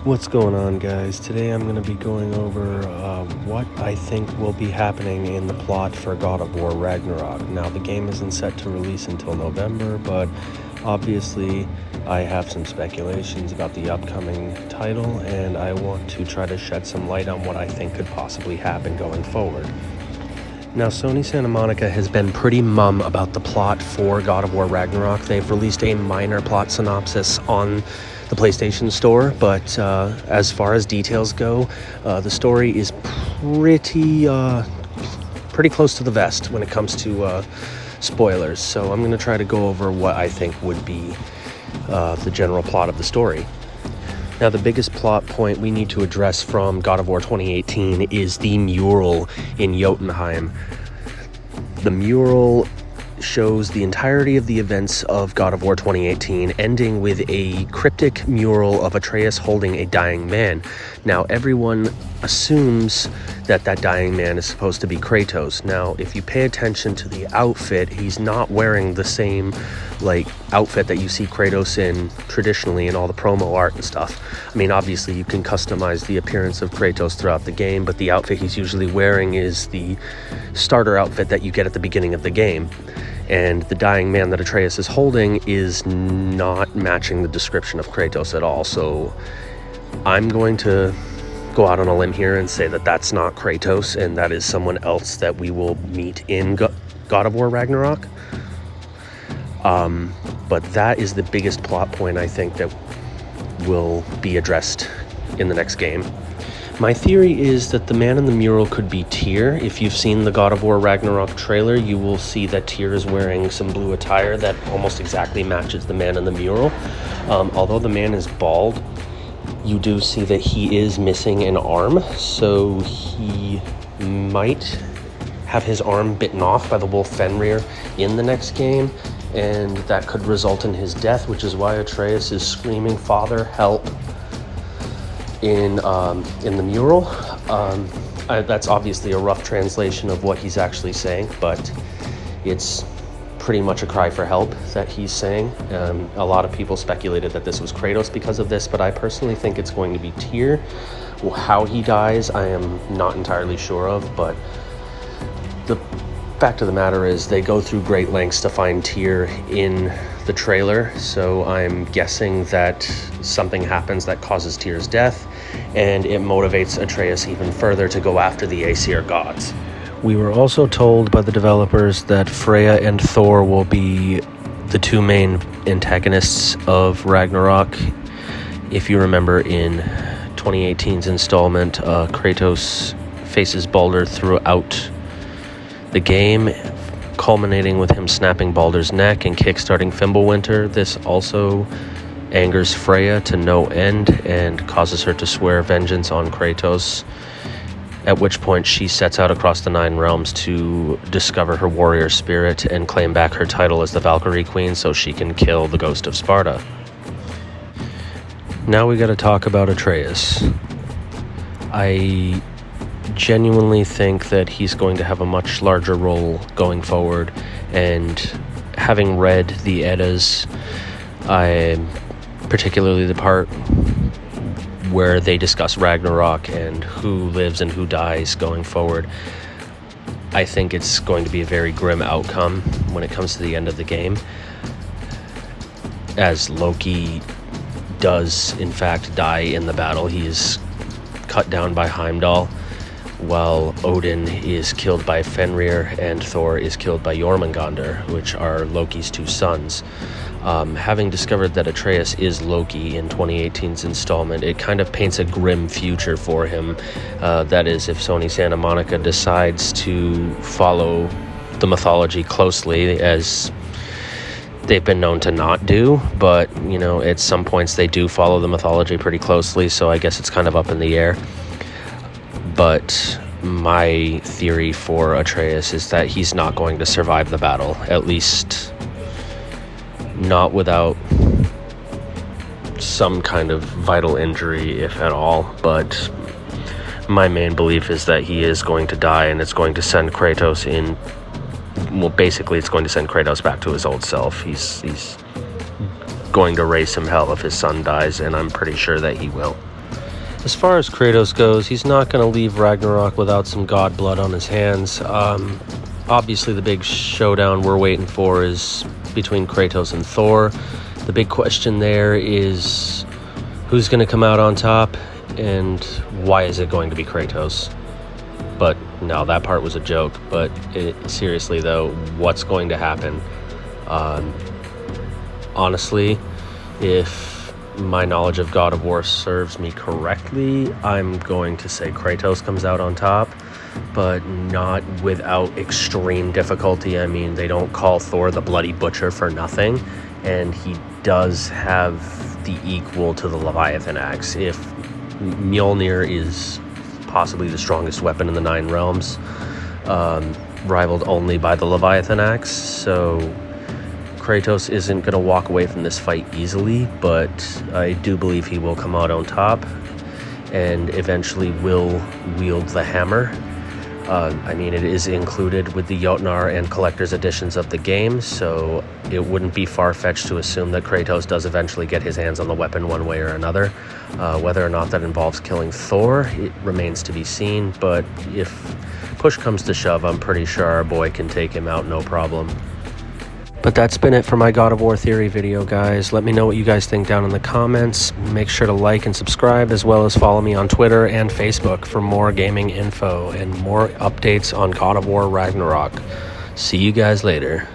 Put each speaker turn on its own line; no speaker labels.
What's going on, guys? Today I'm going to be going over what I think will be happening in the plot for God of War Ragnarok. Now, the game isn't set to release until November, but obviously I have some speculations about the upcoming title, and I want to try to shed some light on what I think could possibly happen going forward. Now, Sony Santa Monica has been pretty mum about the plot for God of War Ragnarok. They've released a minor plot synopsis on the PlayStation Store, but as far as details go, the story is pretty close to the vest when it comes to spoilers. So I'm going to try to go over what I think would be the general plot of the story. Now, the biggest plot point we need to address from God of War 2018 is the mural in Jotunheim. The mural shows the entirety of the events of God of War 2018, ending with a cryptic mural of Atreus holding a dying man. Now, everyone assumes that dying man is supposed to be Kratos. Now, if you pay attention to the outfit, he's not wearing the same outfit that you see Kratos in traditionally in all the promo art and stuff. I mean, obviously you can customize the appearance of Kratos throughout the game, but the outfit he's usually wearing is the starter outfit that you get at the beginning of the game. And the dying man that Atreus is holding is not matching the description of Kratos at all. So I'm going to go out on a limb here and say that that's not Kratos, and that is someone else that we will meet in God of War Ragnarok. But that is the biggest plot point I think that will be addressed in the next game. My theory is that the man in the mural could be Tyr. If you've seen the God of War Ragnarok trailer, you will see that Tyr is wearing some blue attire that almost exactly matches the man in the mural. Although the man is bald, you do see that he is missing an arm, so he might have his arm bitten off by the wolf Fenrir in the next game, and that could result in his death, which is why Atreus is screaming, "Father, help," in the mural. That's obviously a rough translation of what he's actually saying, but it's pretty much a cry for help that he's saying. A lot of people speculated that this was Kratos because of this, but I personally think it's going to be Tyr. How he dies, I am not entirely sure of, but the fact of the matter is they go through great lengths to find Tyr in the trailer, so I'm guessing that something happens that causes Tyr's death, and it motivates Atreus even further to go after the Aesir gods. We were also told by the developers that Freya and Thor will be the two main antagonists of Ragnarok. If you remember in 2018's installment, Kratos faces Baldur throughout the game, culminating with him snapping Baldur's neck and kickstarting Fimbulwinter. This also angers Freya to no end and causes her to swear vengeance on Kratos, at which point she sets out across the Nine Realms to discover her warrior spirit and claim back her title as the Valkyrie Queen so she can kill the Ghost of Sparta. Now we gotta talk about Atreus. I genuinely think that he's going to have a much larger role going forward, and having read the Eddas, particularly the part where they discuss Ragnarok and who lives and who dies going forward, I think it's going to be a very grim outcome when it comes to the end of the game, as Loki does in fact die in the battle. He is cut down by Heimdall, while Odin is killed by Fenrir and Thor is killed by Jormungandr, which are Loki's two sons. Having discovered that Atreus is Loki in 2018's installment, it kind of paints a grim future for him. That is, if Sony Santa Monica decides to follow the mythology closely, as they've been known to not do, but, at some points they do follow the mythology pretty closely, so I guess it's kind of up in the air. But my theory for Atreus is that he's not going to survive the battle, at least not without some kind of vital injury, if at all. But my main belief is that he is going to die, and it's going to send Kratos in. Well, basically, it's going to send Kratos back to his old self. He's going to raise him hell if his son dies, and I'm pretty sure that he will. As far as Kratos goes, he's not going to leave Ragnarok without some god blood on his hands. Obviously, the big showdown we're waiting for is between Kratos and Thor. The big question there is who's going to come out on top, and why is it going to be Kratos? But no, that part was a joke. But seriously, though, what's going to happen? Honestly, if my knowledge of God of War serves me correctly, I'm going to say Kratos comes out on top, but not without extreme difficulty. I mean, they don't call Thor the Bloody Butcher for nothing, and he does have the equal to the Leviathan axe. If Mjolnir is possibly the strongest weapon in the Nine Realms, rivaled only by the Leviathan axe, so Kratos isn't going to walk away from this fight easily, but I do believe he will come out on top and eventually will wield the hammer. I mean, it is included with the Jotnar and Collector's editions of the game, so it wouldn't be far-fetched to assume that Kratos does eventually get his hands on the weapon one way or another. Whether or not that involves killing Thor, it remains to be seen, but if push comes to shove, I'm pretty sure our boy can take him out no problem. But that's been it for my God of War theory video, guys. Let me know what you guys think down in the comments. Make sure to like and subscribe, as well as follow me on Twitter and Facebook for more gaming info and more updates on God of War Ragnarok. See you guys later.